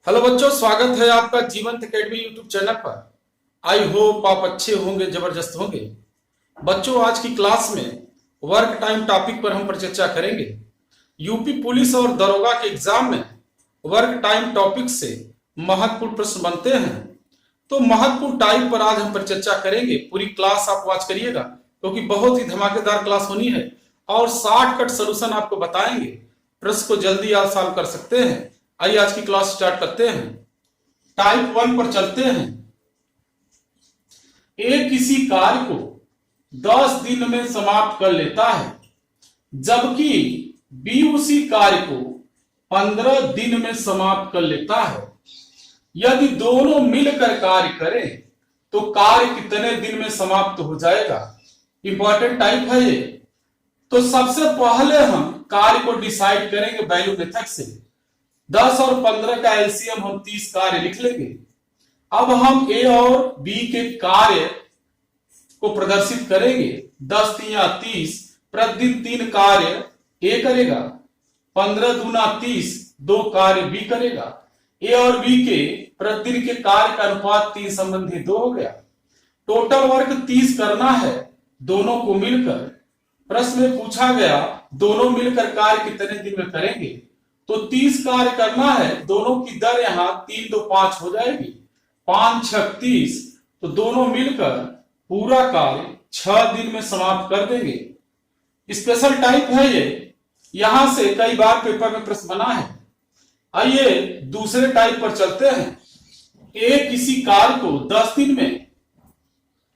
Hello बच्चों, स्वागत है आपका जीवंत एकेडमी यूट्यूब चैनल पर। आई होप आप अच्छे होंगे, जबरदस्त होंगे। बच्चों, आज की क्लास में वर्क टाइम टॉपिक पर हम चर्चा करेंगे। यूपी पुलिस और दरोगा के एग्जाम में वर्क टाइम टॉपिक से महत्वपूर्ण प्रश्न बनते हैं। तो महत्वपूर्ण टाइप पर आज हम चर्चा करेंगे। पूरी क्लास आप वॉच करिएगा क्योंकि बहुत ही धमाकेदार क्लास होनी है और शॉर्टकट सोल्यूशन आपको बताएंगे। प्रश्न को जल्दी आप सॉल्व कर सकते हैं। आइए आज की क्लास स्टार्ट करते हैं। टाइप 1 पर चलते हैं। ए किसी कार्य को 10 दिन में समाप्त कर लेता है, जबकि बी उसी कार्य को 15 दिन में समाप्त कर लेता है। यदि दोनों मिलकर कार्य करें तो कार्य कितने दिन में समाप्त हो जाएगा? इंपॉर्टेंट टाइप है ये। तो सबसे पहले हम कार्य को डिसाइड करेंगे वैल्यू मेथड से। 10 और 15 का एलसीएम हम 30 कार्य लिख लेंगे। अब हम ए और बी के कार्य को प्रदर्शित करेंगे। 10 3 30, प्रतिदिन 3 कार्य ए करेगा। 15 दूना 30, 2 कार्य बी करेगा। ए और बी के प्रतिदिन के कार्य का अनुपात 3 संबंधी 2 हो गया। टोटल वर्क 30 करना है दोनों को मिलकर। प्रश्न में पूछा गया दोनों मिलकर कार्य कितने दिन में करेंगे, तो 30 कार्य करना है। दोनों की दर यहां 3 2 5 हो जाएगी। 5 6 30, तो दोनों मिलकर पूरा कार्य 6 दिन में समाप्त कर देंगे। स्पेशल टाइप है ये, यहां से कई बार पेपर में प्रश्न बना है। आइए दूसरे टाइप पर चलते हैं। ए किसी कार्य को 10 दिन में,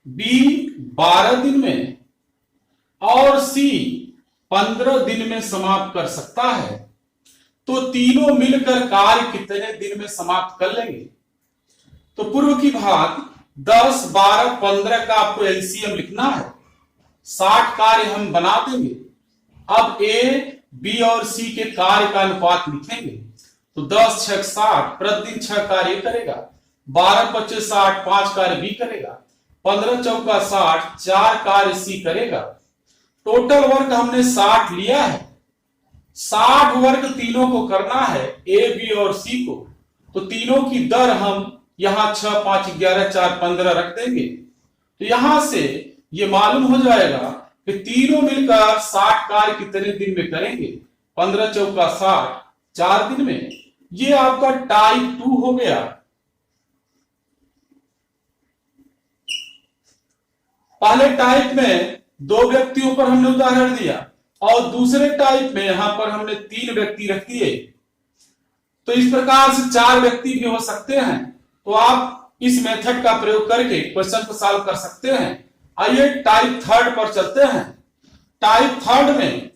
बी 12 दिन में और सी 15 दिन में समाप्त कर सकता है, तो तीनों मिलकर कार्य कितने दिन में समाप्त कर लेंगे? तो पूर्व की भाग 10 12 15 का आपको एलसीएम लिखना है। 60 कार्य हम बना देंगे। अब ए बी और सी के कार्य का अनुपात लिखेंगे। तो 10 6 60, प्रतिदिन 6 कार्य करेगा। 12 25 60, 5 कार्य बी करेगा। 15 चौका 60, 4 कार्य सी करेगा। टोटल वर्क हमने 60 लिया है। 60 वर्ग तीनों को करना है, ए बी और सी को। तो तीनों की दर हम यहां 6 5 11 4 15 रख देंगे। तो यहां से ये मालूम हो जाएगा कि तीनों मिलकर 60 कार्य कितने दिन में करेंगे। 15 चौका 60, 4 दिन में। ये आपका टाइप 2 हो गया। पहले टाइप में 2 व्यक्तियों पर हमने उदाहरण दिया और दूसरे टाइप में यहां पर हमने 3 व्यक्ति रख दिए। तो इस प्रकार से 4 व्यक्ति भी हो सकते हैं। तो आप इस मेथड का प्रयोग करके क्वेश्चन को सॉल्व कर सकते हैं। आइए टाइप 3 पर चलते हैं। टाइप 3 में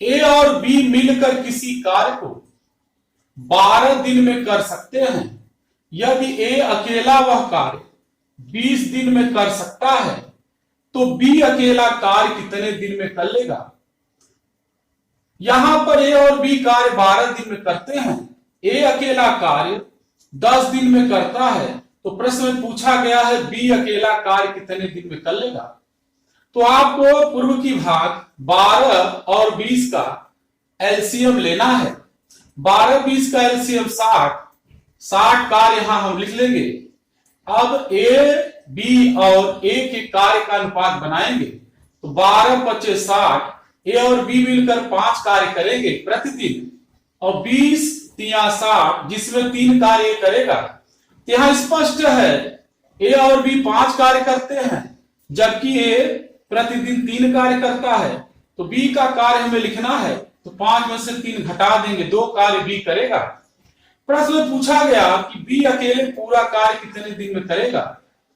ए और बी मिलकर किसी कार्य को 12 दिन में कर सकते हैं। यदि ए अकेला वह कार्य 20 दिन में कर सकता है, तो बी अकेला कार्य कितने दिन में कर लेगा? यहां पर ए और बी कार्य 12 दिन में करते हैं। ए अकेला कार्य 10 दिन में करता है। तो प्रश्न में पूछा गया है बी अकेला कार्य कितने दिन में कर लेगा? तो आपको पूर्व की भाग 12 और 20 का एलसीएम लेना है। 12 20 का एलसीएम 60, 60 कार्य यहां हम लिख लेंगे। अब ए बी और ए के कार्य का अनुपात बनाएंगे। तो 12 25 60, ए और बी मिलकर 5 कार्य करेंगे प्रतिदिन और 20 3 60, जिसमें 3 कार्य ए करेगा। यहां स्पष्ट है ए और बी 5 कार्य करते हैं, जबकि ए प्रतिदिन 3 कार्य करता है। तो बी का कार्य हमें लिखना है। तो 5 में से 3 घटा देंगे, 2 कार्य बी करेगा। प्रश्न में पूछा गया कि बी अकेले पूरा कार्य कितने दिन में करेगा,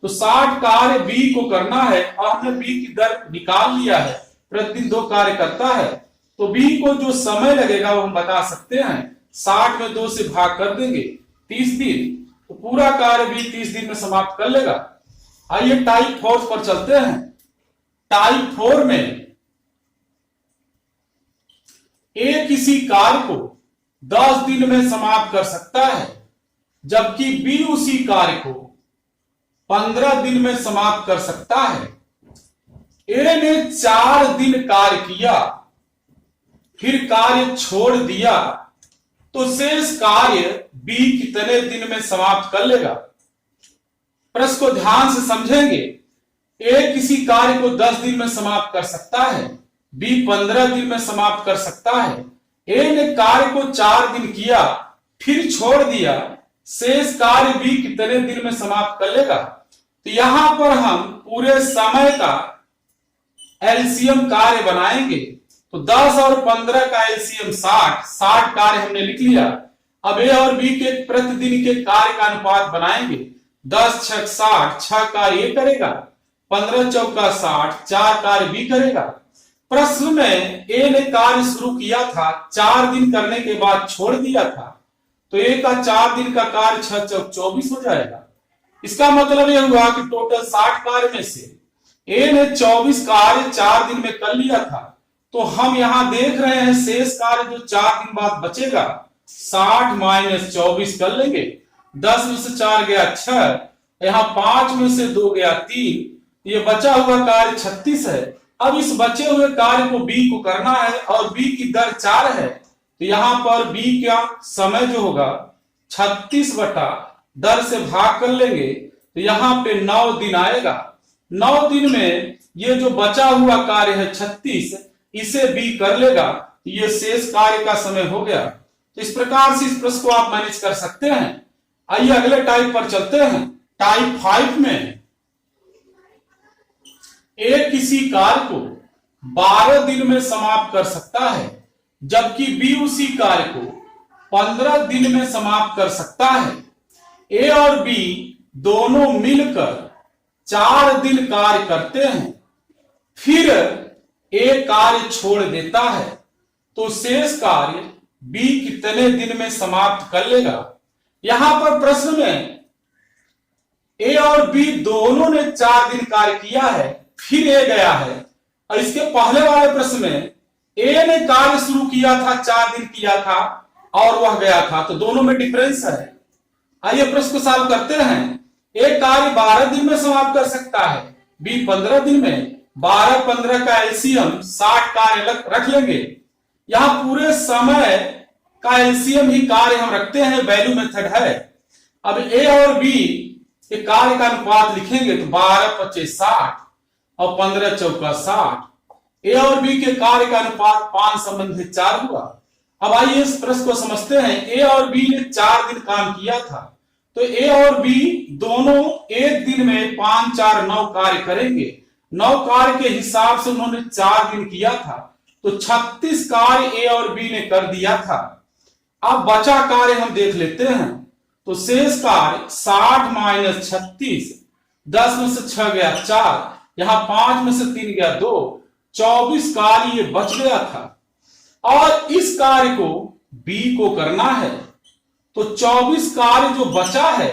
तो 60 कार्य बी को करना है और हमने बी की दर निकाल लिया है। प्रतिदिन 2 कार्य करता है। तो बी को जो समय लगेगा वो हम बता सकते हैं। 60 में 2 से भाग कर देंगे, 30 दिन। तो पूरा कार्य बी 30 दिन में समाप्त कर लेगा। आइए टाइप 4 पर चलते हैं। टाइप 4 में ए किसी कार्य को 10 दिन में समाप्त कर सकता है, जबकि बी उसी कार्य को 15 दिन में समाप्त कर सकता है। ए ने 4 दिन कार्य किया, फिर कार्य छोड़ दिया तो शेष कार्य बी कितने दिन में समाप्त कर लेगा? प्रश्न को ध्यान से समझेंगे। ए किसी कार्य को 10 दिन में समाप्त कर सकता है, बी 15 दिन में समाप्त कर सकता है। ए ने कार्य को 4 दिन किया फिर छोड़ दिया, शेष कार्य बी कितने दिन में समाप्त कर लेगा? तो यहां पर हम पूरे समय का एलसीएम कार्य बनाएंगे। तो 10 और 15 का एलसीएम 60 कार्य हमने लिख लिया। अब ए और बी के प्रतिदिन के कार्य का अनुपात बनाएंगे। 10 छक 60, 6 कार्य ए करेगा, 15 चौका 60, 4 कार्य बी करेगा। प्रश्न में ए ने कार्य शुरू किया था, 4 दिन करने के बाद छोड़ दिया था, तो ए का 4 दिन का कार्य 6 चौक 24 हो जाएगा। इसका मतलब यह हुआ कि टोटल 60 कार्य में से ए ने 24 कार्य 4 दिन में कर लिया था। तो हम यहां देख रहे हैं शेष कार्य जो 4 दिन बाद बचेगा, 60 माइनस 24 कर लेंगे। 10 में से 4 गया 6, यहां 5 में से 2 गया 3, ये बचा हुआ कार्य 36 है। अब इस बचे हुए कार्य को बी को करना है और बी की दर 4 है, तो यहां पर बी का समय जो होगा 36 बटा दर से भाग कर लेंगे, तो यहां पे 9 दिन आएगा। 9 दिन में ये जो बचा हुआ कार्य है 36, इसे बी कर लेगा, तो ये शेष कार्य का समय हो गया। तो इस प्रकार से इस प्रश्न को आप मैनेज कर सकते हैं। आइए अगले टाइप पर चलते हैं। टाइप 5 में ए किसी कार्य को 12 दिन में समाप्त कर सकता है, जबकि बी उसी कार्य को 15 दिन में समाप्त कर सकता है। ए और बी दोनों मिलकर 4 दिन कार्य करते हैं, फिर ए कार्य छोड़ देता है, तो शेष कार्य बी कितने दिन में समाप्त कर लेगा? यहां पर प्रश्न में ए और बी दोनों ने 4 दिन कार्य किया है, फिर ए गया है। और इसके पहले वाले प्रश्न में ए ने कार्य शुरू किया था, 4 दिन किया था और वह गया था, तो दोनों में डिफरेंस है। आइए प्रश्न को सॉल्व करते हैं। ए कार्य 12 दिन में समाप्त कर सकता है, बी 15 दिन में। 12-15 का एलसीएम 60 कार्य रख लेंगे। यहां पूरे समय का एलसीएम ही कार्य हम रखते हैं, वैल्यू मेथड है। अब ए और बी के कार्य का अनुपात लिखेंगे, तो 12-25 60 और 15 चौका 60। ए और बी के कार्य का अनुपात 5 संबंधित 4 हुआ। अब आइए इस प्रश्न को समझते हैं। ए और बी ने 4 दिन काम किया था, तो ए और बी दोनों एक दिन में 5 4 9 कार्य करेंगे। 9 कार्य के हिसाब से उन्होंने 4 दिन किया था, तो 36 कार्य ए और बी ने कर दिया था। अब बचा कार्य हम देख लेते हैं। तो शेष कार्य 60 माइनस 36, 10 में से 6 गया 4, यहां 5 में से 3 गया 2, 24 कार्य ये बच गया था और इस कार्य को बी को करना है। तो 24 कार्य जो बचा है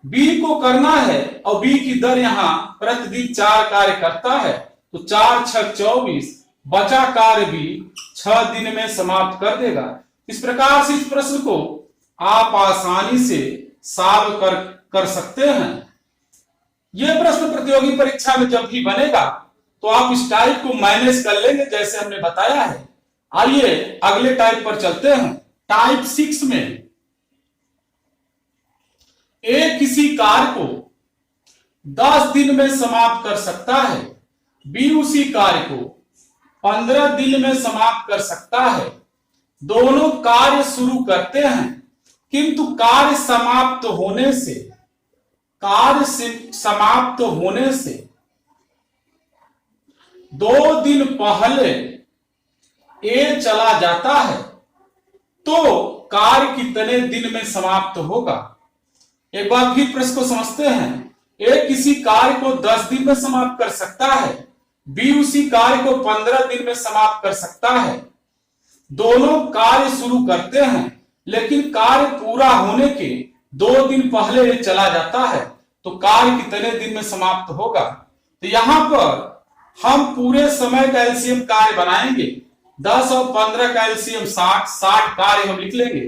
बी को करना है और बी की दर यहां प्रतिदिन 4 कार्य करता है, तो 4 6 24, बचा कार्य भी 6 दिन में समाप्त कर देगा। इस प्रकार से इस प्रश्न को आप आसानी से सॉल्व कर सकते हैं। यह प्रश्न प्रतियोगी परीक्षा में जब भी बनेगा तो आप इस टाइप को मैनेज कर लेंगे जैसे हमने बताया है। आइए अगले टाइप पर चलते हैं। टाइप 6 में ए किसी कार्य को 10 दिन में समाप्त कर सकता है, बी उसी कार्य को 15 दिन में समाप्त कर सकता है। दोनों कार्य शुरू करते हैं, किंतु कार्य समाप्त होने से 2 दिन पहले ए चला जाता है, तो कार्य कितने दिन में समाप्त होगा? एक बार फिर प्रश्न को समझते हैं। ए किसी कार्य को 10 दिन में समाप्त कर सकता है, बी उसी कार्य को 15 दिन में समाप्त कर सकता है। दोनों कार्य शुरू करते हैं, लेकिन कार्य पूरा होने के 2 दिन पहले ये चला जाता है, तो कार्य कितने दिन में समाप्त होगा? तो यहां पर हम पूरे समय का एलसीएम कार्य बनाएंगे। 10 और 15 का एलसीएम 60 कार्य हम लिख लेंगे।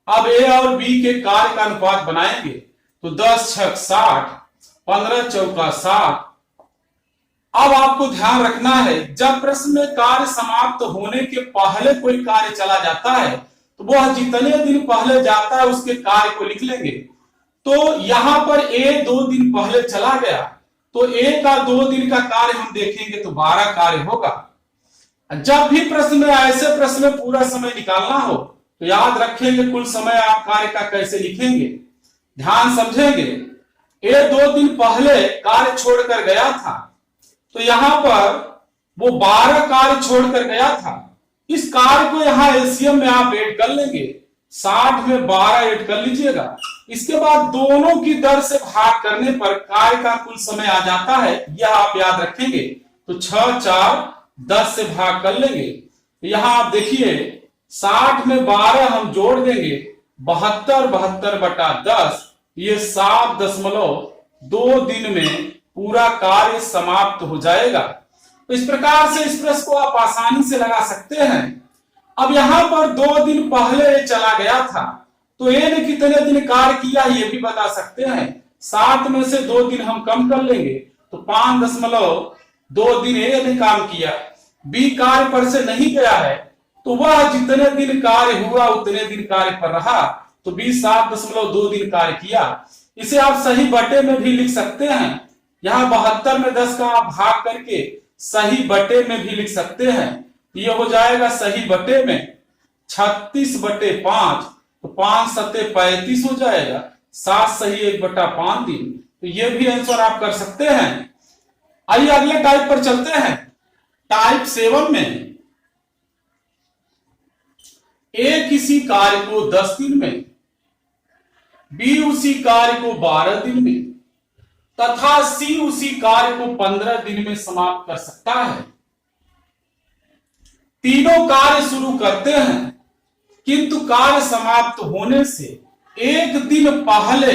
अब ए और बी के कार्य का अनुपात बनाएंगे, तो 10 6 60, 15 चौका 60। अब आपको ध्यान रखना है, जब प्रश्न में कार्य समाप्त होने के पहले कोई कार्य चला जाता है तो वह जितने दिन पहले जाता है उसके कार्य को लिख लेंगे। तो यहां पर ए 2 दिन पहले चला गया, तो ए का 2 दिन का कार्य हम देखेंगे तो 12 कार्य होगा। जब भी प्रश्न में ऐसे प्रश्न में पूरा समय निकालना हो तो याद रखेंगे कुल समय आप कार्य का कैसे लिखेंगे, ध्यान समझेंगे। ए 2 दिन पहले कार्य छोड़कर गया था, तो यहां पर वो 12 कार्य छोड़कर गया था। इस कार्य को यहां एलसीएम में आप ऐड कर लेंगे, 60 में 12 ऐड कर लीजिएगा। इसके बाद दोनों की दर से भाग करने पर कार्य का कुल समय आ जाता है, यह आप याद रखेंगे। तो 6 4 10 से भाग कर लेंगे। यहां आप देखिए 60 में 12 हम जोड़ देंगे, 72 बटा 10, ये 7.2 दिन में पूरा कार्य समाप्त हो जाएगा। तो इस प्रकार से इस प्रश्न को आप आसानी से लगा सकते हैं। अब यहां पर 2 दिन पहले ये चला गया था, तो ए ने कितने दिन कार्य किया ये भी बता सकते हैं। 7 में से 2 दिन हम कम कर लेंगे, तो 5.2 दिन ए ने काम किया। बी कार्य पर से नहीं गया है, तो वह जितने दिन कार्य हुआ उतने दिन कार्य पर रहा, तो बी 7.2 दिन कार्य किया। इसे आप सही बटे में भी लिख सकते हैं। यहां 72 में 10 का आप भाग करके सही बटे में भी लिख सकते हैं। यह हो जाएगा सही बटे में 36/5, तो 5 7 35 हो जाएगा, 7 सही 1/5 दिन। तो यह भी आंसर आप कर सकते हैं। आइए अगले टाइप पर चलते हैं। टाइप 7 में ए किसी कार्य को 10 दिन में, बी उसी कार्य को 12 दिन में तथा सी उसी कार्य को 15 दिन में समाप्त कर सकता है। तीनों कार्य शुरू करते हैं, किंतु कार्य समाप्त होने से 1 दिन पहले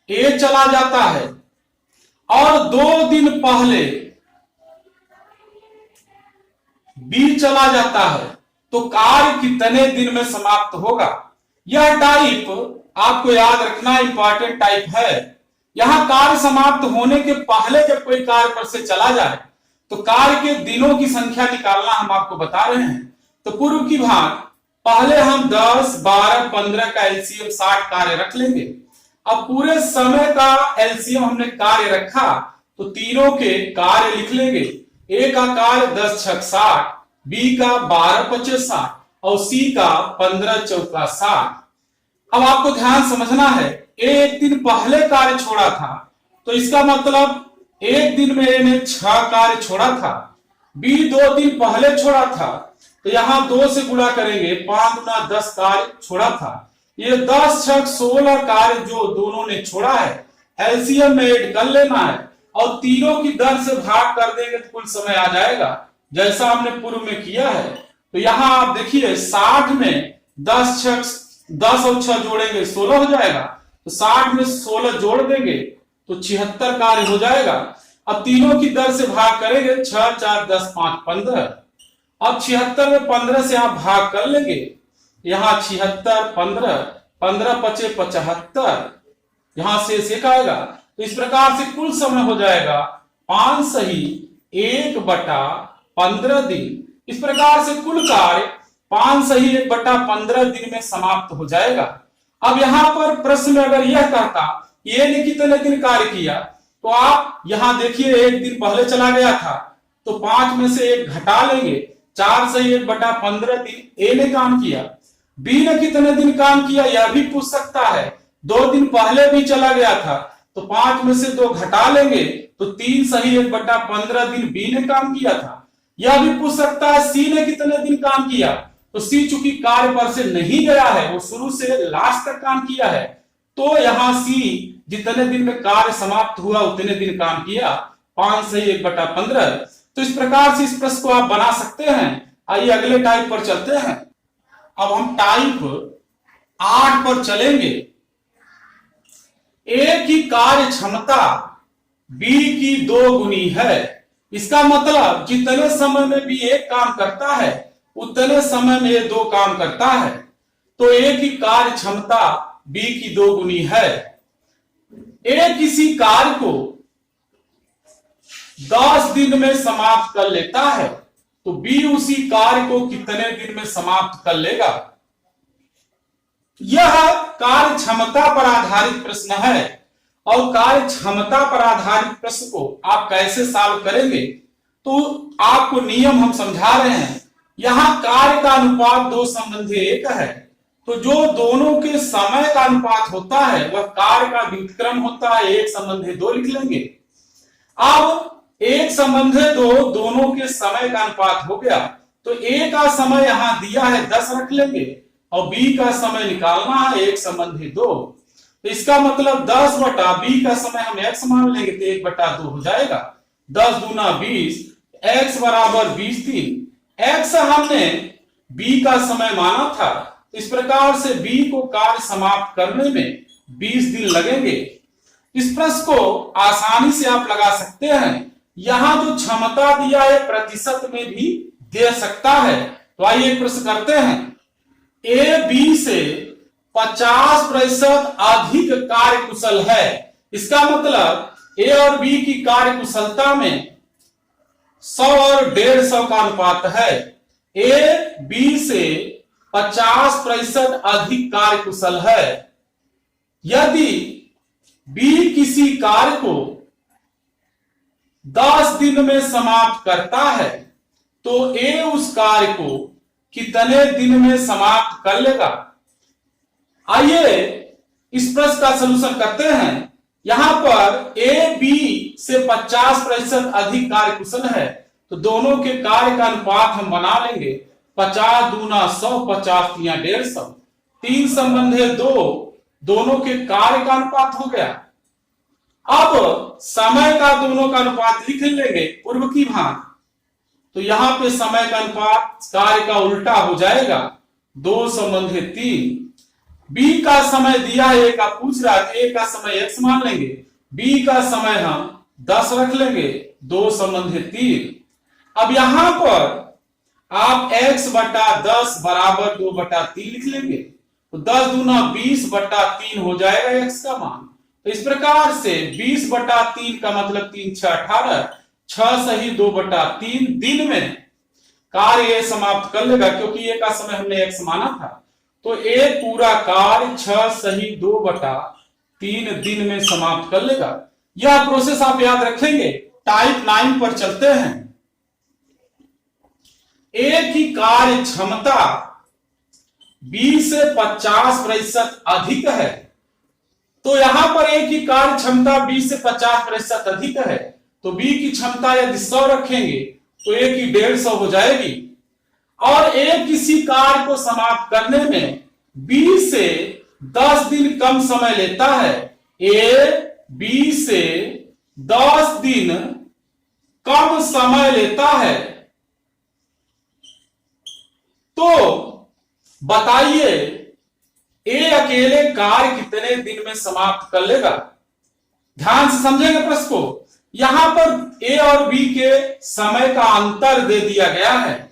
ए चला जाता है और 2 दिन पहले बी चला जाता है, तो कार्य कितने दिन में समाप्त होगा। यह टाइप आपको याद रखना इंपॉर्टेंट टाइप है। यहां कार्य समाप्त होने के पहले जब कोई कार्य पर से चला जाए तो कार्य के दिनों की संख्या निकालना हम आपको बता रहे हैं। तो पूर्व की भाग पहले हम 10 12 15 का एलसीएम 60 कार्य रख लेंगे। अब पूरे समय का एलसीएम हमने कार्य रखा, तो तीनों के कार्य लिख लेंगे। ए का कार्य 10 6 60, बी का 12 5 60 और सी का 15 4 60। अब आपको ध्यान समझना है, ए 1 दिन पहले कार्य छोड़ा था, तो इसका मतलब 1 दिन में ए ने 6 कार्य छोड़ा था। बी 2 दिन पहले छोड़ा था, तो यहां 2 से गुणा करेंगे, 5 गुना 10 कार्य छोड़ा था। ये 10 6 16 कार्य जो दोनों ने छोड़ा है, एलसीएम में ऐड कर लेना है और तीनों की दर से भाग कर देंगे तो कुल समय आ जाएगा, जैसा हमने पूर्व में किया है। तो यहां आप देखिए 60 में 10 और 6 जोड़ेंगे 16 हो जाएगा, तो 60 में 16 जोड़ देंगे तो 76 कार्य हो जाएगा। अब तीनों की दर से भाग करेंगे, 6 4 10 5 15। अब 76 में 15 से आप भाग कर लेंगे, यहां 76 15 15 5 75, यहां से 1 आएगा। तो इस प्रकार से कुल समय हो जाएगा 5 सही 1/15 दिन। इस प्रकार से कुल कार्य 5 सही 1/15 दिन में समाप्त हो जाएगा। अब यहां पर प्रश्न में अगर यह कहता ए ने कितने दिन कार्य किया, तो आप यहां देखिए 1 दिन पहले चला गया था, तो 5 में से 1 घटा लेंगे, 4 सही 1/15 दिन ए ने काम किया। बी ने कितने दिन काम किया यह भी पूछ सकता है, 2 दिन पहले भी चला गया था, तो 5 में से 2 घटा लेंगे, तो 3 सही 1/15 दिन बी ने काम किया था। यह भी पूछ सकता है सी ने कितने दिन काम किया, तो सी चूंकि कार्य पर से नहीं गया है, वो शुरू से लास्ट तक काम किया है, तो यहां सी जितने दिन में कार्य समाप्त हुआ उतने दिन काम किया, 5 सही 1/15। तो इस प्रकार से इस प्रश्न को आप बना सकते हैं। आइए अगले टाइप पर चलते हैं। अब हम टाइप 8 पर चलेंगे। ए की कार्य क्षमता बी की 2 गुनी है। इसका मतलब जितने समय में बी 1 काम करता है उतने समय में ये 2 काम करता है, तो ए की कार्य क्षमता बी की 2 गुनी है। ए किसी कार्य को 10 दिन में समाप्त कर लेता है, तो बी उसी कार्य को कितने दिन में समाप्त कर लेगा। यह कार्य क्षमता पर आधारित प्रश्न है और कार्य क्षमता पर आधारित प्रश्न को आप कैसे सॉल्व करेंगे, तो आपको नियम हम समझा रहे हैं। यहां कार्य का अनुपात 2 संबंधी 1 है, तो जो दोनों के समय का अनुपात होता है वह कार्य का व्युत्क्रम होता है। 1 संबंधी 2 लिख लेंगे। अब 1 संबंधी 2 दोनों के समय का अनुपात हो गया, तो ए का समय यहां दिया है 10 रख लेंगे और बी का समय निकालना है 1 संबंधी 2। तो इसका मतलब 10 बटा बी का समय हम x मान लेंगे तो 1 बटा 2 हो जाएगा। 10 दूना 20, x बराबर 20 दिन। x हमने b का समय माना था, इस प्रकार से b को कार्य समाप्त करने में 20 दिन लगेंगे। इस प्रश्न को आसानी से आप लगा सकते हैं। यहां जो क्षमता दिया है प्रतिशत में भी दे सकता है। तो आइए एक प्रश्न करते हैं। ए बी से 50% अधिक कार्य कुशल है। इसका मतलब ए और बी की कार्य कुशलता में 100 और 150 का अनुपात है। ए बी से 50% अधिक कार्य कुशल है। यदि बी किसी कार्य को 10 दिन में समाप्त करता है तो ए उस कार्य को कितने दिन में समाप्त कर लेगा। आइए इस प्रश्न का सलूशन करते हैं। यहां पर ए बी से 50% अधिक कार्य कुशल है, तो दोनों के कार्य का अनुपात हम बना लेंगे। 50 दूना 100, 50 तिया 150। 3 संबंधी 2 दोनों के कार्य का अनुपात हो गया। अब समय का दोनों का अनुपात लिख लेंगे पूर्व की भांति। तो यहां पे समय का अनुपात कार्य का उल्टा हो जाएगा। 2 संबंधी 3। बी का समय दिया है, ए का पूछ रहा है, ए का समय x मान लेंगे, बी का समय हम 10 रख लेंगे। 2 संबंधी 3। अब यहां पर आप x बटा 10 बराबर 2 बटा 3 लिख लेंगे, तो 10 दूना 20 बटा 3 हो जाएगा x का मान। तो इस प्रकार से 20 बटा 3 का मतलब 3 6 18, 6 सही 2 बटा 3 दिन में कार्य समाप्त कर लेगा, क्योंकि ए का समय हमने x माना था। तो ए पूरा कार्य 6 सही 2 बटा 3 दिन में समाप्त कर लेगा। यह प्रोसेस आप याद रखेंगे। टाइप 9 पर चलते हैं। ए की कार्य क्षमता बी से 50% अधिक है, तो यहां पर ए की कार्य क्षमता बी से 50% अधिक है, तो बी की क्षमता यदि 100 रखेंगे तो ए की 150 हो जाएगी। और ए किसी कार्य को समाप्त करने में बी से 10 दिन कम समय लेता है। ए बी से 10 दिन कम समय लेता है, तो बताइए ए अकेले कार्य कितने दिन में समाप्त कर लेगा। ध्यान से समझेंगे प्रश्न को। यहां पर ए और बी के समय का अंतर दे दिया गया है।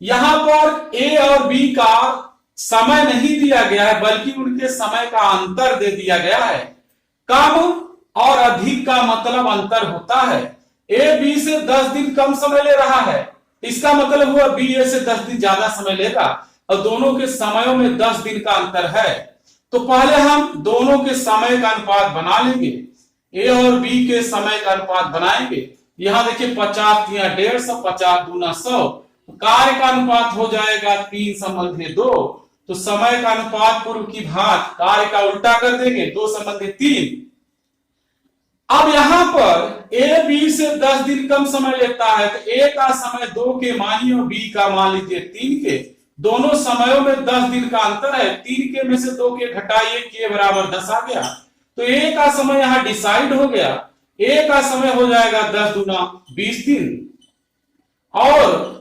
यहां पर ए और बी का समय नहीं दिया गया है, बल्कि उनके समय का अंतर दे दिया गया है। कम और अधिक का मतलब अंतर होता है। ए बी से 10 दिन कम समय ले रहा है, इसका मतलब हुआ बी ए से 10 दिन ज्यादा समय लेगा, और दोनों के समयों में 10 दिन का अंतर है। तो पहले हम दोनों के समय का अनुपात बना लेंगे। ए और बी के समय का अनुपात बनाएंगे। यहां देखिए 50 तिया 150, 50 दूना 100। कार्य का अनुपात हो जाएगा 3 संबंधी 2। तो समय का अनुपात पूर्व की भांति कार्य का उल्टा कर देंगे, 2 संबंधी 3। अब यहां पर ए बी से 10 दिन कम समय लेता है, तो ए का समय 2 के मानिए और बी का मान लीजिए 3 के। दोनों समयों में 10 दिन का अंतर है। 3 के में से 2 के घटाइए, के बराबर 10 आ गया। तो ए का समय यहां डिसाइड हो गया। ए का समय हो जाएगा 10 दूना 20 दिन, और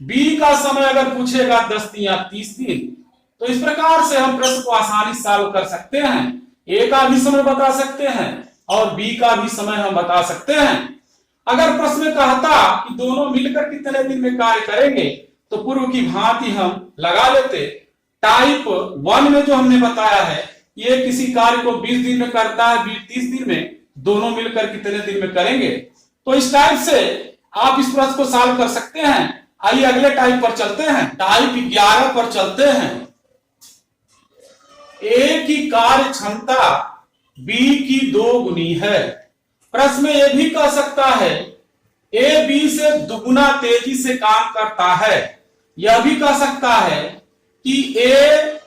बी का समय अगर पूछेगा 10 तिया 30 दिन। तो इस प्रकार से हम प्रश्न को आसानी से सॉल्व कर सकते हैं। ए का भी समय बता सकते हैं और बी का भी समय हम बता सकते हैं। अगर प्रश्न में कहता कि दोनों मिलकर कितने दिन में कार्य करेंगे, तो पूर्व की भांति हम लगा लेते। टाइप 1 में जो हमने बताया है, ये किसी कार्य को 20 दिन में करता है, 20 30 दिन में, दोनों मिलकर कितने दिन में करेंगे। तो इस टाइप से आप इस प्रश्न को सॉल्व कर सकते हैं। आइए अगले टाइप पर चलते हैं, टाइप 11 पर चलते हैं। ए की कार्य क्षमता बी की 2 गुनी है। प्रश्न में यह भी कह सकता है ए बी से दुगुना तेजी से काम करता है। यह भी कह सकता है कि ए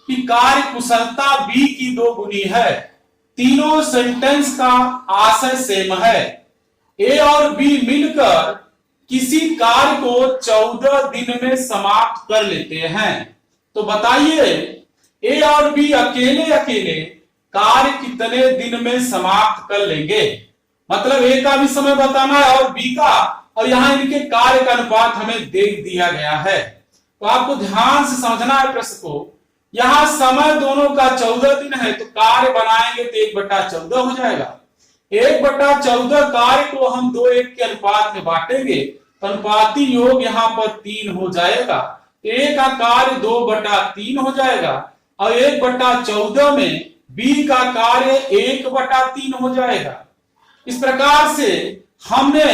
की कार्य कुशलता बी की 2 गुनी है। तीनों सेंटेंस का आशय सेम है। ए और बी मिलकर किसी कार्य को 14 दिन में समाप्त कर लेते हैं। तो बताइए ए और बी अकेले अकेले कार्य कितने दिन में समाप्त कर लेंगे। मतलब ए का भी समय बताना है और बी का, और यहां इनके कार्य का अनुपात हमें दे दिया गया है। तो आपको ध्यान से समझना है प्रश्न को। यहां समय दोनों का 14 दिन है, तो कार्य बनाएंगे तो 1/14 हो जाएगा। 1/14 कार्य को हम 2:1 के अनुपात में बांटेंगे, तो अनुपाती योग यहां पर 3 हो जाएगा। ए का कार्य 2/3 हो जाएगा और 1/14 में बी का कार्य 1/3 हो जाएगा। इस प्रकार से हमने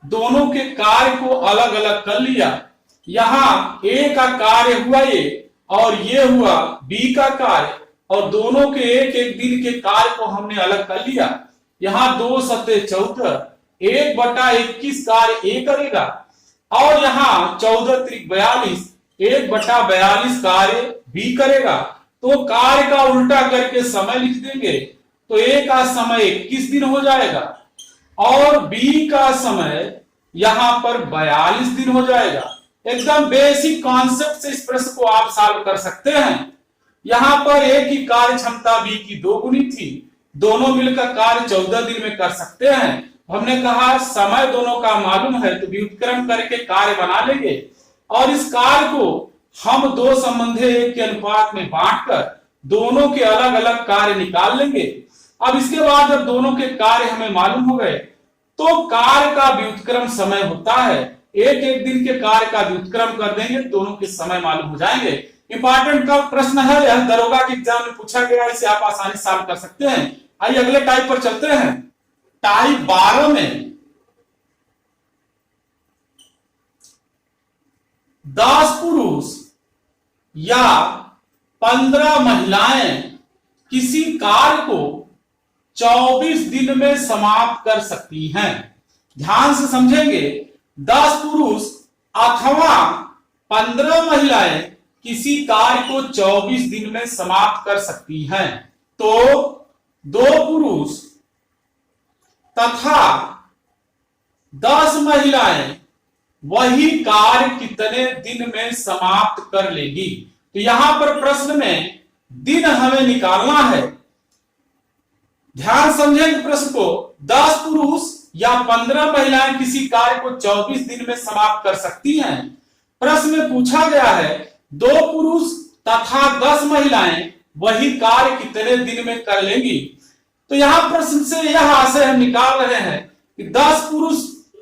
दोनों के कार्य को अलग अलग कर लिया। यहां ए का कार्य हुआ ये और ये हुआ बी का कार्य, और दोनों के एक एक दिन के कार्य को हमने अलग कर लिया। यहां 2 सत्ते 14, 1/21 कार्य ए करेगा और यहां 14 त्रिक 42, 1/42 कार्य बी करेगा। तो कार्य का उल्टा करके समय लिख देंगे, तो ए का समय 21 दिन हो जाएगा और बी का समय यहां पर 42 दिन हो जाएगा। एकदम बेसिक कॉन्सेप्ट से इस प्रश्न को आप सॉल्व कर सकते हैं। यहां पर ए की कार्य क्षमता बी की 2 गुनी थी, दोनों मिलकर कार्य 14 दिन में कर सकते हैं। हमने कहा समय दोनों का मालूम है तो व्युत्क्रम करके कार्य बना लेंगे और इस कार्य को हम 2 संबंधी 1 के अनुपात में बांटकर दोनों के अलग अलग कार्य निकाल लेंगे। अब इसके बाद जब दोनों के कार्य हमें मालूम हो गए तो कार्य का व्युत्क्रम समय होता है। एक एक दिन के कार्य का व्युत्क्रम कर देंगे, दोनों के समय मालूम हो जाएंगे। इंपॉर्टेंट का प्रश्न है, यह दरोगा के एग्जाम में पूछा गया, इसे आप आसानी से सॉल्व कर सकते हैं। आइए अगले टाइप पर चलते हैं। टाइप 12 में 10 पुरुष या 15 महिलाएं किसी कार्य को 24 दिन में समाप्त कर सकती हैं। ध्यान से समझेंगे, 10 पुरुष अथवा 15 महिलाएं किसी कार्य को 24 दिन में समाप्त कर सकती हैं। तो 2 पुरुष तथा 10 महिलाएं वही कार्य कितने दिन में समाप्त कर लेगी। तो यहां पर प्रश्न में दिन हमें निकालना है। ध्यान समझेंगे प्रश्न को। 10 पुरुष या 15 महिलाएं किसी कार्य को 24 दिन में समाप्त कर सकती हैं। प्रश्न में पूछा गया है 2 पुरुष तथा 10 महिलाएं वही कार्य कितने दिन में कर लेंगी। तो यहां प्रश्न से यह आशय हम निकाल रहे हैं कि 10 पुरुष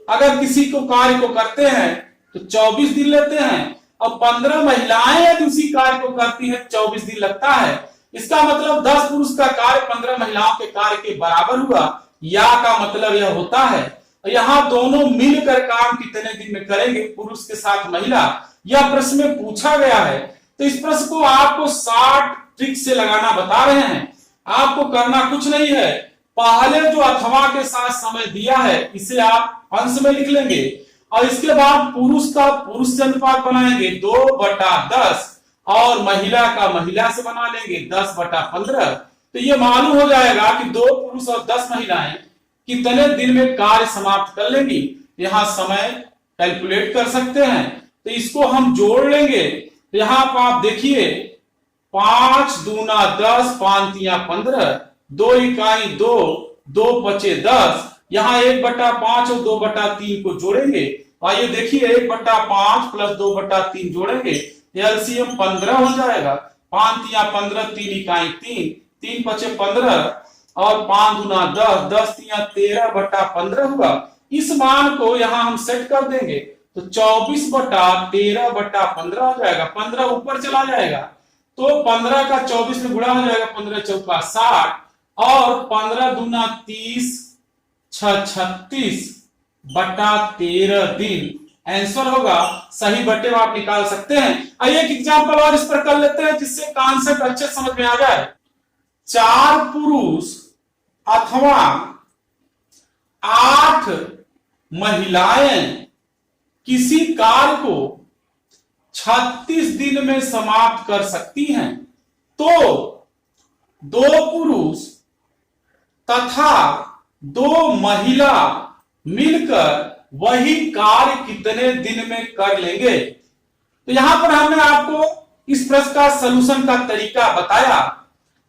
अगर किसी को कार्य को करते हैं तो 24 दिन लेते हैं और 15 महिलाएं यदि उसी कार्य को करती हैं 24 दिन लगता है। इसका मतलब 10 पुरुष का कार्य 15 महिलाओं के कार्य के बराबर हुआ। या का मतलब यह होता है यहां दोनों मिलकर काम कितने दिन में करेंगे, पुरुष के साथ महिला, यह प्रश्न में पूछा गया है। तो इस प्रश्न को आपको 60 ट्रिक से लगाना बता रहे हैं। आपको करना कुछ नहीं है, पहले जो अथवा के साथ समय दिया है इसे आप अंश में लिख लेंगे और इसके बाद पुरुष का पुरुष से अनुपात बनाएंगे 2/10 और महिला का महिला से बना लेंगे 10/15। तो ये मालूम हो जाएगा कि 2 पुरुष और 10 महिलाएं कितने दिन में कार्य समाप्त कर लेंगी। यहां समय कैलकुलेट कर सकते हैं, तो इसको हम जोड़ लेंगे। तो यहां पर आप देखिए 5 दूना 10, 5 तिया 15, 2 इकाई 2, 2 पचे 10। यहां 1/5 और 2/3 को जोड़ेंगे। आइए देखिए 1/5 प्लस 2/3 जोड़ेंगे, एलसीएम 15 हो जाएगा। 5 तिया 15, 3 इकाई 3, 3 पचे 15 और 5 दूना 10, 10 तिया 13/15 हुआ। इस मान को यहां हम सेट कर देंगे तो 24/13/15 हो जाएगा। 15 ऊपर चला जाएगा तो 15 का 24 में गुणा हो जाएगा, 15 चौका 60 और 15 दूना 30, 6 36 बटा 13 दिन आंसर होगा। सही बटे में आप निकाल सकते हैं। आइए एक एग्जांपल और इस पर कर लेते हैं जिससे कॉन्सेप्ट अच्छे समझ में आ जाए। 4 पुरुष अथवा 8 महिलाएं किसी कार्य को 36 दिन में समाप्त कर सकती हैं, तो 2 पुरुष तथा 2 महिला मिलकर वही कार्य कितने दिन में कर लेंगे। तो यहां पर हमने आपको इस प्रश्न का सलूशन का तरीका बताया।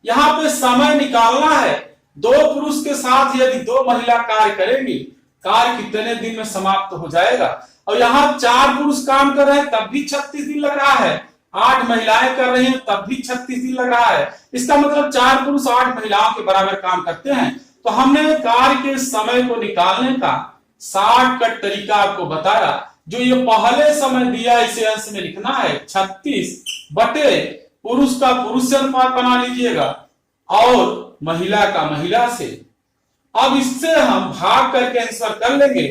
यहां पे समय निकालना है। 2 पुरुष के साथ यदि 2 महिला कार्य करेंगी, कार्य कितने दिन में समाप्त हो जाएगा। और यहां 4 पुरुष काम कर रहे हैं तब भी 36 दिन लग रहा है, 8 महिलाएं कर रही हैं तब भी 36 दिन लग रहा है। इसका मतलब 4 पुरुष 8 महिलाओं के बराबर काम करते हैं। तो हमने कार्य के समय को निकालने का शॉर्टकट तरीका आपको बताया। जो ये पहले समय दिया इसे अंश में लिखना है 36 बटे पुरुष का पुरुष से अनुपात बना लीजिएगा और महिला का महिला से। अब इससे हम भाग करके आंसर कर लेंगे।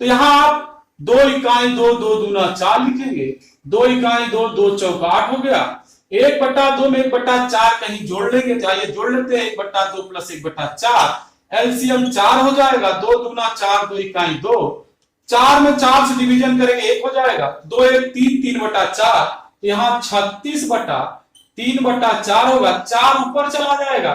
तो यहां आप 2 इकाई 2 2 दूना 4 लिखेंगे। 2 इकाई 2 2 चौका 8 हो गया। 1/2 में 1/4 कहीं जोड़ लेंगे, चाहिए जोड़ लेते हैं। 1/2 प्लस 1/4 एलसीएम 4 हो जाएगा। 2 दूना 4 2 इकाई 2, 4 में 4 से डिवीजन करेंगे 1 हो जाएगा। 2 1 3 3/4, तो यहाँ 36 बटा 3/4 होगा। 4 ऊपर चला जाएगा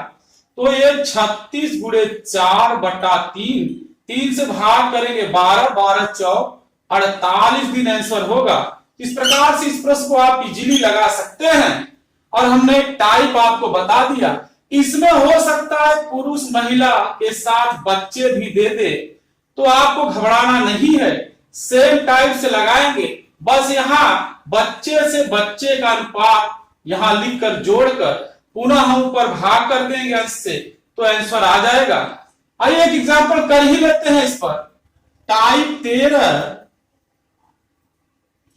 तो ये 36 गुणे 4/3, 3 से भाग करेंगे 12, 12 चौक 48 दिन आंसर होगा। इस प्रकार से इस प्रश्न को आप इजीली लगा सकते हैं। और हमने टाइप आपको बता दिया। इसमें हो सकता है पुरुष महिला के साथ बच्चे भी दे दे, तो आपको घबराना नहीं है, सेम टाइप से लगाएंगे। बस यहां बच्चे से बच्चे का अनुपात यहां लिखकर जोड़कर पुनः हम ऊपर भाग कर देंगे अंश से, तो आंसर आ जाएगा। आइए एक एग्जांपल कर ही लेते हैं इस पर। टाइप 13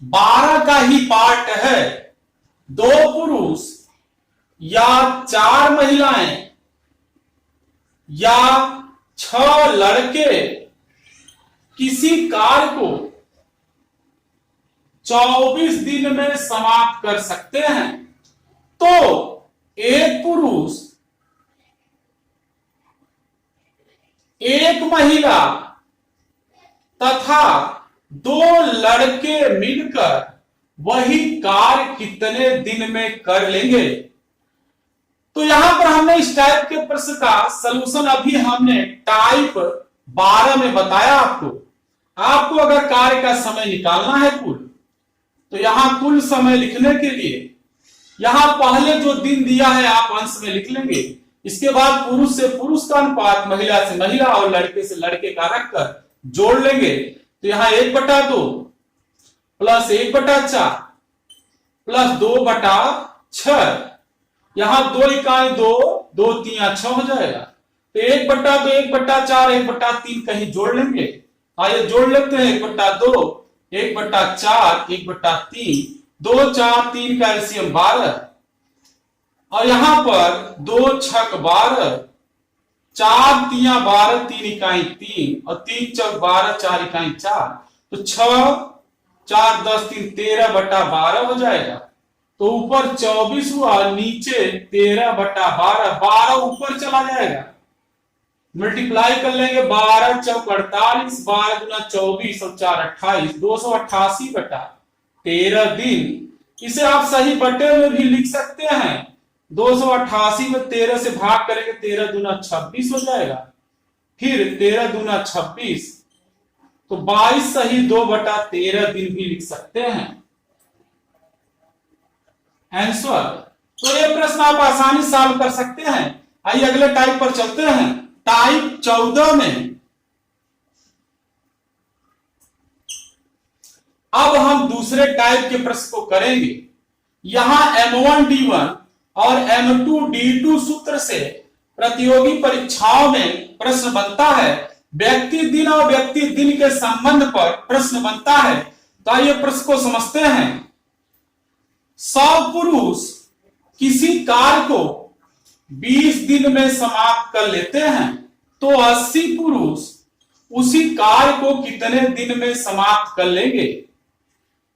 12 का ही पार्ट है। 2 पुरुष या 4 महिलाएं या 6 लड़के किसी कार्य को 24 दिन में समाप्त कर सकते हैं, तो 1 पुरुष 1 महिला तथा 2 लड़के मिलकर वही कार्य कितने दिन में कर लेंगे। तो यहां पर हमने इस टाइप के प्रश्न का सलूशन अभी हमने टाइप 12 में बताया आपको अगर कार्य का समय निकालना है कुल, तो यहां कुल समय लिखने के लिए यहां पहले जो दिन दिया है आप अंश में लिख लेंगे। इसके बाद पुरुष से पुरुष का अनुपात, महिला से महिला और लड़के से लड़के का रखकर जोड़ लेंगे। तो यहां 1/2 प्लस 1/4 प्लस 2/6, यहां 2 इकाई 2 2 3 6 हो जाएगा। तो 1/2 1/4 1/3 कहीं जोड़ लेंगे। आइए जोड़ लेते हैं। 1/2 1/4 1/3, 2 4 3 का एलसीएम 12 और यहां पर 2 6 12, 4 3 12 3 इकाई 3 और 3 चौक 12 4 इकाई 4, तो 6 4 10 3 13/12 हो जाएगा। तो ऊपर 24 हुआ, नीचे 13/12, 12 ऊपर चला जाएगा। मल्टीप्लाई कर लेंगे 12 चौक 48, 12 गुना 24 और 4 28, 288/13 दिन। इसे आप सही बटे में भी लिख सकते हैं। 288 में 13 से भाग करेंगे 13 दूना 26 हो जाएगा। फिर 13 दूना 26, तो 22 सही 2/13 दिन भी लिख सकते हैं आंसर। तो ये प्रश्न आप आसानी से सॉल्व कर सकते हैं। आइए अगले टाइप पर चलते हैं। टाइप 14 में अब हम दूसरे टाइप के प्रश्न को करेंगे। यहां M1D1 और M2D2 सूत्र से प्रतियोगी परीक्षाओं में प्रश्न बनता है। व्यक्ति दिन और व्यक्ति दिन के संबंध पर प्रश्न बनता है। तो आइए प्रश्न को समझते हैं। 100 पुरुष किसी कार्य को 20 दिन में समाप्त कर लेते हैं, तो 80 पुरुष उसी कार्य को कितने दिन में समाप्त कर लेंगे।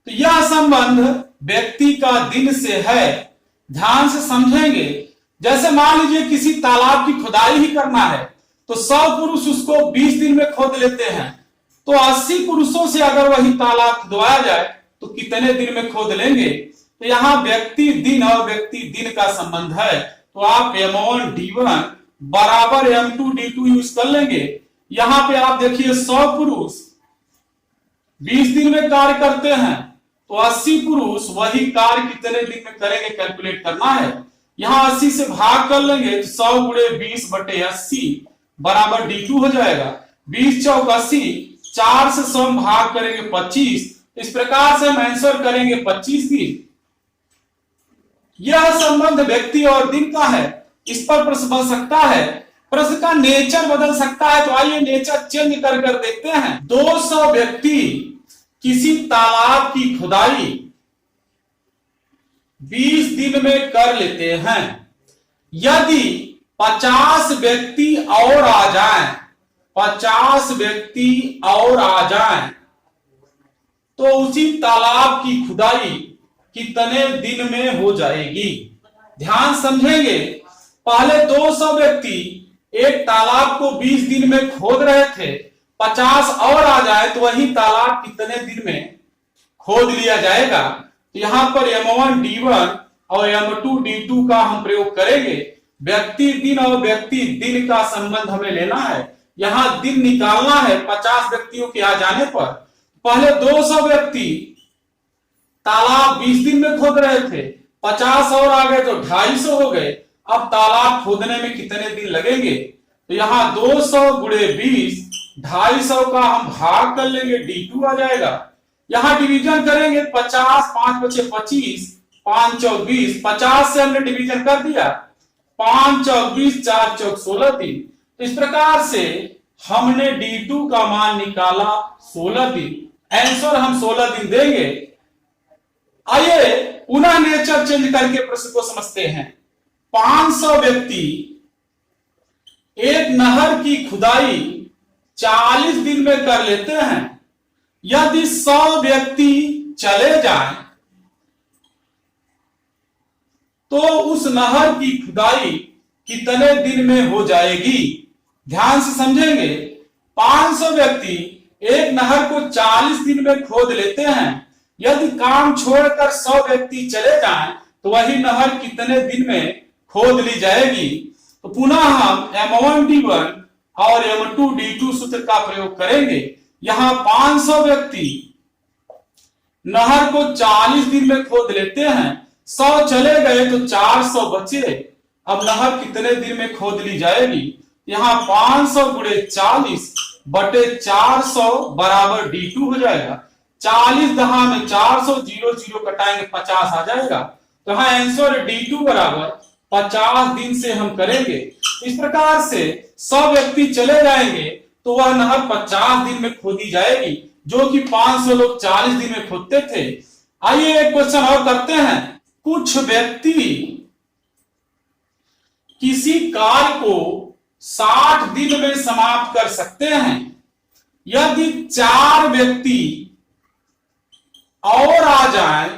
तो यह संबंध व्यक्ति का दिन से है। ध्यान से समझेंगे। जैसे मान लीजिए किसी तालाब की खुदाई ही करना है तो 100 पुरुष उसको 20 दिन में खोद लेते हैं, तो 80 पुरुषों से अगर वही तालाब खुदवाया जाए तो कितने दिन में खोद लेंगे। तो यहाँ व्यक्ति दिन और व्यक्ति दिन का संबंध है, तो आप M1 D1 बराबर M2 D2 यूज कर लेंगे। यहां पे आप देखिए 100 पुरुष 20 दिन में कार्य करते हैं, तो 80 पुरुष वही कार्य कितने दिन में करेंगे कैलकुलेट करना है। यहां 80 से भाग कर लेंगे तो 100 गुणे 20 बटे 80 बराबर D2 हो जाएगा। 20 चौक 80, 4 से 100 भाग करेंगे 25, इस प्रकार से हम आंसर करेंगे 25 दिन। यह संबंध व्यक्ति और दिन का है। इस पर प्रश्न बन सकता है, प्रश्न का नेचर बदल सकता है, तो आइए नेचर चेंज कर देखते हैं। 200 व्यक्ति किसी तालाब की खुदाई 20 दिन में कर लेते हैं। यदि 50 व्यक्ति और आ जाएं, 50 व्यक्ति और आ जाएं, तो उसी तालाब की खुदाई कितने दिन में हो जाएगी। ध्यान समझेंगे। पहले 200 व्यक्ति एक तालाब को 20 दिन में खोद रहे थे, 50 और आ जाए तो वही तालाब कितने दिन में खोद लिया जाएगा। तो यहां पर M1 D1 और M2 D2 का हम प्रयोग करेंगे। व्यक्ति दिन और व्यक्ति दिन का संबंध हमें लेना है। यहां दिन निकालना है 50 व्यक्तियों के आ जाने पर। पहले 200 व्यक्ति तालाब 20 दिन में खोद रहे थे, 50 और आ गए तो 250 हो गए। अब तालाब खोदने में कितने दिन लगेंगे। तो यहाँ 200 गुणे 20, 250 का हम भाग कर लेंगे, D2 आ जाएगा। यहां डिवीजन करेंगे 50, 5 बचे 25, 5 चौक 20, 50 से हमने डिवीजन कर दिया, 5 चौक 20, 4 चौक 16 दिन। तो इस प्रकार से हमने D2 का मान निकाला 16 दिन। आंसर हम 16 दिन देंगे। आइए पुनः नेचर चेंज करके प्रश्न को समझते हैं। 500 व्यक्ति एक नहर की खुदाई 40 दिन में कर लेते हैं। यदि 100 व्यक्ति चले जाएं, तो उस नहर की खुदाई कितने दिन में हो जाएगी। ध्यान से समझेंगे। 500 व्यक्ति एक नहर को 40 दिन में खोद लेते हैं। यदि काम छोड़कर 100 व्यक्ति चले जाएं, तो वही नहर कितने दिन में खोद ली जाएगी। तो पुनः हम M1 D1 और M2 D2 सूत्र का प्रयोग करेंगे। यहां 500 व्यक्ति नहर को 40 दिन में खोद लेते हैं, 100 चले गए तो 400 बचे। अब नहर कितने दिन में खोद ली जाएगी। यहां 500 गुणे 40 बटे 400 बराबर D2 हो जाएगा। 40 दहा में 400, 0 0 कटाएंगे 50 आ जाएगा। तो यहां आंसर D2 बराबर 50 दिन से हम करेंगे। इस प्रकार से 100 व्यक्ति चले जाएंगे तो वह नहर 50 दिन में खोदी जाएगी, जो कि 500 लोग 40 दिन में खोदते थे। आइए एक क्वेश्चन और करते हैं। कुछ व्यक्ति किसी कार्य को 60 दिन में समाप्त कर सकते हैं। यदि 4 व्यक्ति और आ जाएं,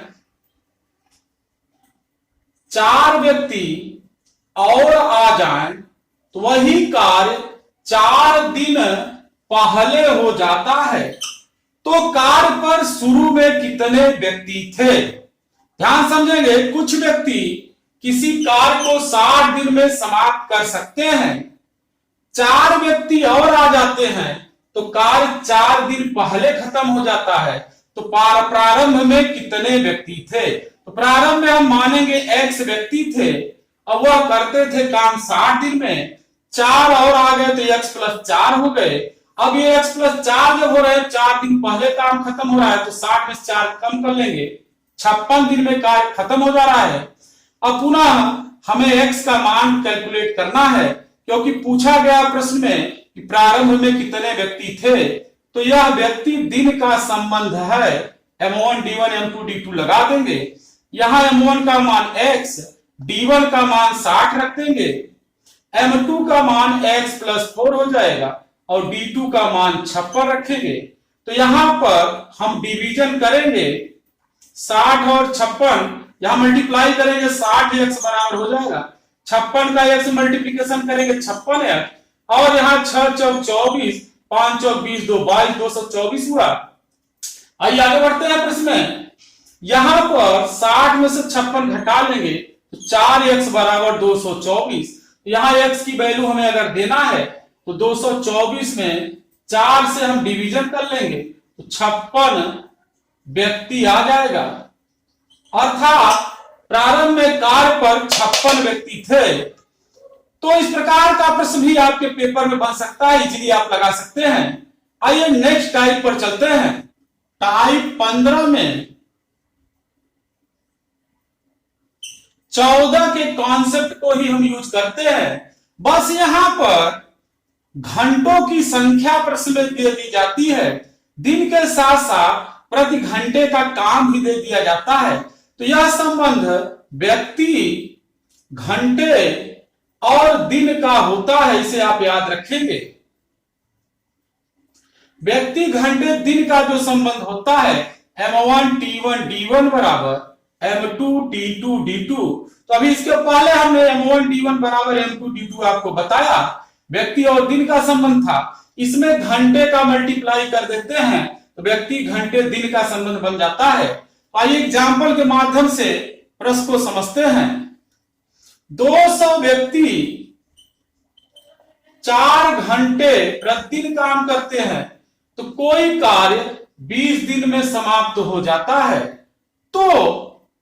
4 व्यक्ति और आ जाएं, तो वही कार्य 4 दिन पहले हो जाता है। तो कार्य पर शुरू में कितने व्यक्ति थे। ध्यान समझेंगे। कुछ व्यक्ति किसी कार्य को 60 दिन में समाप्त कर सकते हैं। 4 व्यक्ति और आ जाते हैं तो कार्य 4 दिन पहले खत्म हो जाता है। तो प्रारंभ में कितने व्यक्ति थे। तो प्रारंभ में हम मानेंगे X व्यक्ति थे। अब वह करते थे काम 60 दिन में, 4 और आ गए तो X + 4 हो गए। अब ये X + 4 जब हो रहे हैं, 4 दिन पहले काम खत्म हो रहा है, तो 60 में 4 कम कर लेंगे, 56 दिन में कार्य खत्म हो जा रहा है। अब पुनः हमें X का मान कैलकुलेट करना है, क्योंकि पूछा गया प्रश्न में कि प्रारंभ में कितने व्यक्ति थे। तो यह व्यक्ति दिन का संबंध है। M1 D1 M2 D2 लगा देंगे। यहां M1 का मान X, D1 का मान 60 रख देंगे, M2 का मान X + 4 हो जाएगा। और D2 का मान 56 रखेंगे। तो यहां पर हम डिवीजन करेंगे 60 और 56, यहां मल्टीप्लाई करेंगे 60x बराबर हो जाएगा 56 का x मल्टीप्लीकेशन करेंगे 56x और यहां 6 चौक 24, 5 चौक 20, 2 22, 224 हुआ। आइए आगे बढ़ते हैं प्रश्न में। यहां पर 60 में से 56 घटा लेंगे तो 4x बराबर 224। यहां x की वैल्यू हमें अगर देना है तो 224 में 4 से हम डिवीजन कर लेंगे तो 56 व्यक्ति आ जाएगा। अर्थात प्रारंभ में कार्य पर 56 व्यक्ति थे। तो इस प्रकार का प्रश्न भी आपके पेपर में बन सकता है, इजीली आप लगा सकते हैं। आइए नेक्स्ट टाइप पर चलते हैं। टाइप 15 में 14 के कॉन्सेप्ट को ही हम यूज करते हैं। बस यहां पर घंटों की संख्या प्रश्न में दे दी जाती है, दिन के साथ साथ प्रति घंटे का काम भी दे दिया जाता है। तो यह संबंध व्यक्ति, घंटे और दिन का होता है, इसे आप याद रखेंगे। व्यक्ति, घंटे, दिन का जो संबंध होता है M1 T1 D1 बराबर M2 T2 D2। तो अभी इसके पहले हमने M1 D1 बराबर M2 D2 आपको बताया, व्यक्ति और दिन का संबंध था। इसमें घंटे का मल्टीप्लाई कर देते हैं तो व्यक्ति, घंटे, दिन का संबंध बन जाता है। आइए एग्जाम्पल के माध्यम से प्रश्न को समझते हैं। 200 व्यक्ति 4 घंटे प्रतिदिन काम करते हैं तो कोई कार्य 20 दिन में समाप्त हो जाता है। तो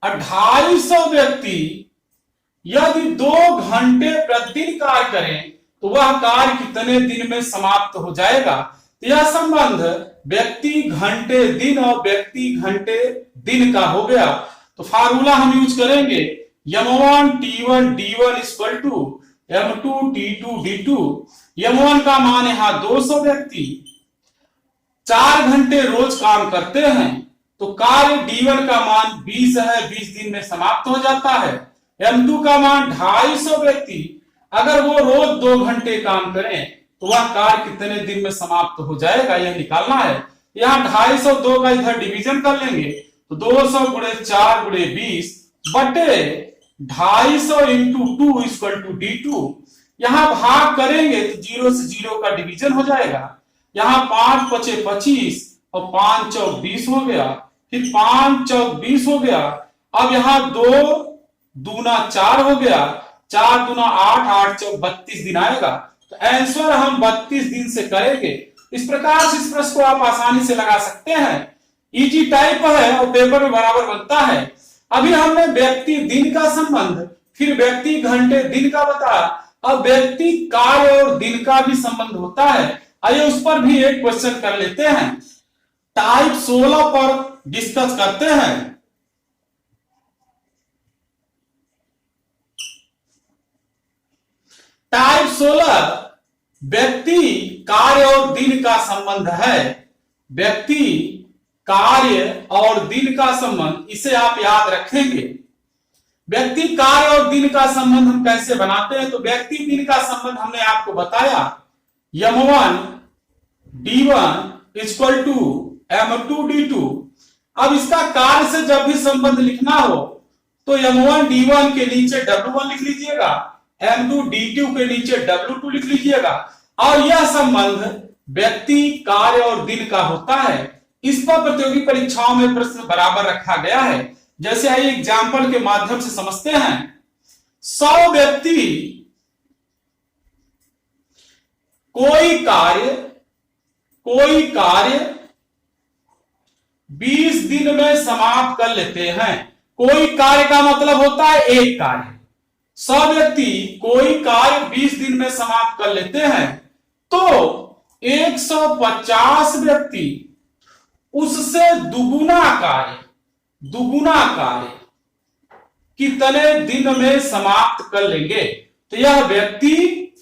250 व्यक्ति यदि 2 घंटे प्रतिदिन कार्य करें तो वह कार्य कितने दिन में समाप्त हो जाएगा। तो यह संबंध व्यक्ति, घंटे, दिन और व्यक्ति, घंटे, दिन का हो गया। तो फार्मूला हम यूज करेंगे M1 T1 D1 equal to M2 T2 D2। M1 का मान यहां 200 व्यक्ति 4 घंटे रोज काम करते हैं तो कार्य D1 का मान 20 है, 20 दिन में समाप्त हो जाता है। M2 का मान 250 व्यक्ति, अगर वो रोज 2 घंटे काम करें तो वह कार्य कितने दिन में समाप्त हो जाएगा, यह निकालना है। यहां 250 2 का इधर डिवीजन कर लेंगे तो 200 गुणे 4 गुणे 20 बटे 250 इंटू 2 इक्वल टू D2। यहां भाग करेंगे तो 0 से 0 का डिवीजन हो जाएगा। यहां 5 पचे 25 और 5 चौक 20 हो गया, फिर 5 चौक 20 हो गया। अब यहां 2 दूना 4 हो गया, 4 दूना 8, 8 चौक 32 दिन आएगा। तो आंसर हम 32 दिन से करेंगे। इस प्रकार से इस प्रश्न को आप आसानी से लगा सकते हैं। इजी टाइप है और पेपर में बराबर बनता है। अभी हमने व्यक्ति, दिन का संबंध, फिर व्यक्ति, घंटे, दिन का बताया। अब व्यक्ति, कार्य और दिन का भी संबंध होता है। आइए उस पर भी एक क्वेश्चन कर लेते हैं। टाइप 16 पर डिस्कस करते हैं। टाइप 16 व्यक्ति, कार्य और दिन का संबंध है। व्यक्ति, कार्य और दिन का संबंध, इसे आप याद रखेंगे। व्यक्ति, कार्य और दिन का संबंध हम कैसे बनाते हैं? तो व्यक्ति, दिन का संबंध हमने आपको बताया M1 D1 equal to M2 D2। अब इसका कार्य से जब भी संबंध लिखना हो तो M1 D1 के नीचे W1 लिख लीजिएगा, M2 D2 के नीचे W2 लिख लीजिएगा। और यह संबंध व्यक्ति, कार्य और दिन का होता है। इस पर प्रतियोगी परीक्षाओं में प्रश्न बराबर रखा गया है। जैसे आइए एग्जाम्पल के माध्यम से समझते हैं। 100 व्यक्ति कोई कार्य 20 दिन में समाप्त कर लेते हैं। कोई कार्य का मतलब होता है एक कार्य। 100 व्यक्ति कोई कार्य 20 दिन में समाप्त कर लेते हैं तो 150 व्यक्ति उससे दुगुना कार्य कितने दिन में समाप्त कर लेंगे। तो यह व्यक्ति,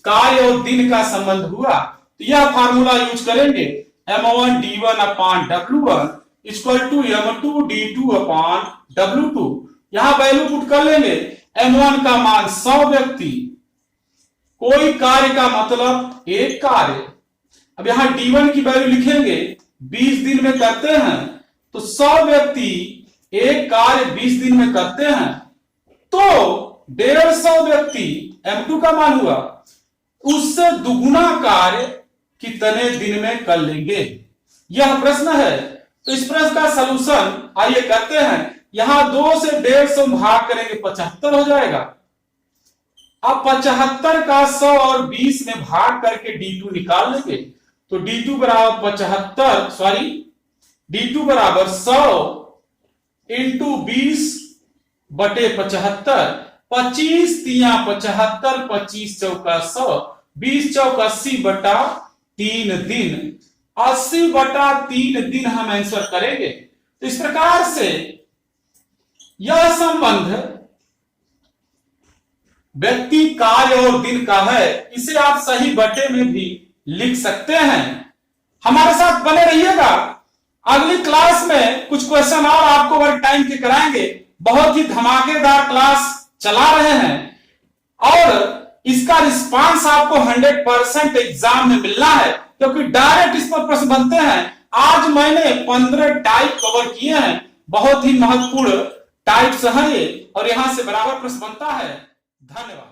कार्य और दिन का संबंध हुआ। तो यह फार्मूला यूज करेंगे M1 D1 upon W1 equal to M2 D2 upon W2। यहां वैल्यू पुट कर लेंगे। M1 का मान 100 व्यक्ति, कोई कार्य का मतलब एक कार्य। अब यहां D1 की वैल्यू लिखेंगे, 20 दिन में करते हैं तो 100 व्यक्ति एक कार्य 20 दिन में करते हैं तो 150 व्यक्ति M2 का मान हुआ, उससे दुगुना कार्य कितने दिन में कर लेंगे, यह प्रश्न है। तो इस प्रश्न का सलूशन आइए करते हैं। यहां 2 से 150 भाग करेंगे 75 हो जाएगा। अब 75 का 100 और 20 में भाग करके D2 निकाल लेंगे तो D2 बराबर 100 इंटू 20 बटे 75, 25 तिया 75, 25 चौका 100, 20 चौका 80 बटा 3 दिन, 80 बटा 3 दिन हम आंसर करेंगे। तो इस प्रकार से यह संबंध व्यक्ति, कार्य और दिन का है। इसे आप सही बटे में भी लिख सकते हैं। हमारे साथ बने रहिएगा, अगली क्लास में कुछ क्वेश्चन और आपको वर्क टाइम के कराएंगे। बहुत ही धमाकेदार क्लास चला रहे हैं और इसका रिस्पांस आपको 100% एग्जाम में मिलना है, क्योंकि डायरेक्ट इस पर प्रश्न बनते हैं। आज मैंने 15 टाइप कवर किए हैं, बहुत ही महत्वपूर्ण टाइप्स हैं ये, और यहां से बराबर प्रश्न बनता है। धन्यवाद।